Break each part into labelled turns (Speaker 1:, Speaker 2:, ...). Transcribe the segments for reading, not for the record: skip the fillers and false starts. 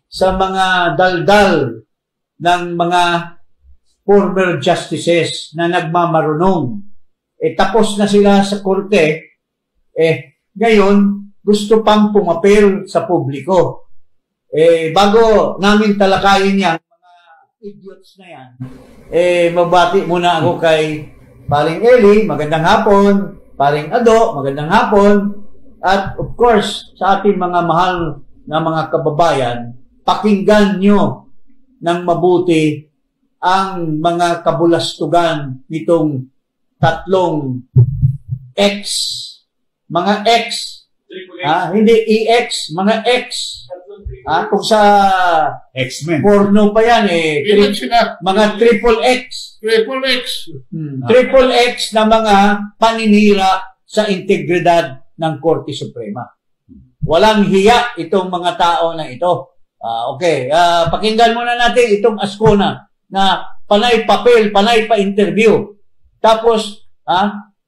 Speaker 1: sa mga daldal ng mga former justices na nagmamarunong. Tapos na sila sa korte, ngayon gusto pang pumapel sa publiko. Bago namin talakayin yan, mga idiots na yan, mabati muna ako kay Paring Eli, magandang hapon, Paring Ado, magandang hapon, at of course, sa ating mga mahal na mga kababayan, pakinggan nyo ng mabuti ang mga kabulastugan nitong tatlong X. Mga X. Hindi EX, mga X. Kung sa X-Men. Porno pa yan mga triple X.
Speaker 2: Triple X.
Speaker 1: Triple X na mga paninira sa integridad ng Korte Suprema. Walang hiya itong mga tao na ito. Okay, pakinggan muna natin itong Ascona na panay papel, panay pa-interview. Tapos,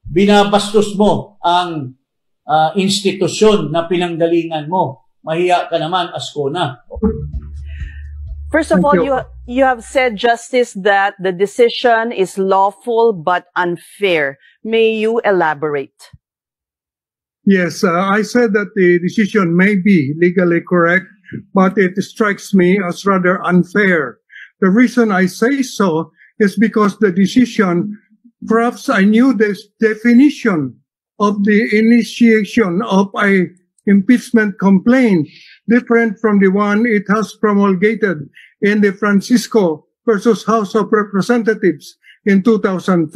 Speaker 1: binabastos mo ang institusyon na pinanggalingan mo. Mahiya ka naman, Ascona.
Speaker 3: First of all, you have said, Justice, that the decision is lawful but unfair. May you elaborate?
Speaker 2: Yes, I said that the decision may be legally correct, but it strikes me as rather unfair. The reason I say so is because the decision perhaps a new definition of the initiation of a impeachment complaint, different from the one it has promulgated in the Francisco versus House of Representatives in 2003,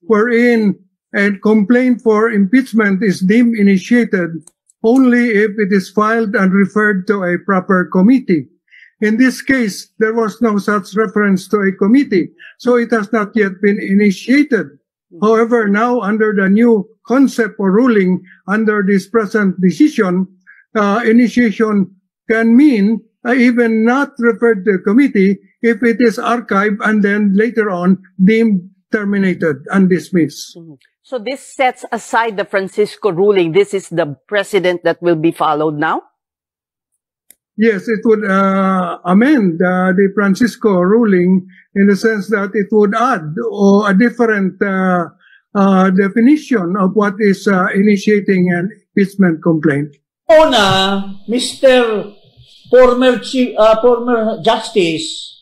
Speaker 2: wherein a complaint for impeachment is deemed initiated only if it is filed and referred to a proper committee. In this case, there was no such reference to a committee, so it has not yet been initiated. However, now under the new concept or ruling under this present decision, initiation can mean even not referred to a committee if it is archived and then later on deemed terminated and dismissed.
Speaker 3: So this sets aside the Francisco ruling. This is the precedent that will be followed now?
Speaker 2: Yes, it would amend the Francisco ruling in the sense that it would add a different definition of what is initiating an impeachment complaint.
Speaker 1: Una, Mr. Former Justice,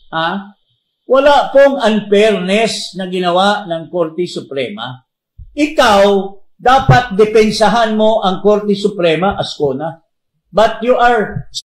Speaker 1: wala pong unfairness na ginawa ng Korte Suprema. Ikaw, dapat depensahan mo ang Korte Suprema, Ascona. But you are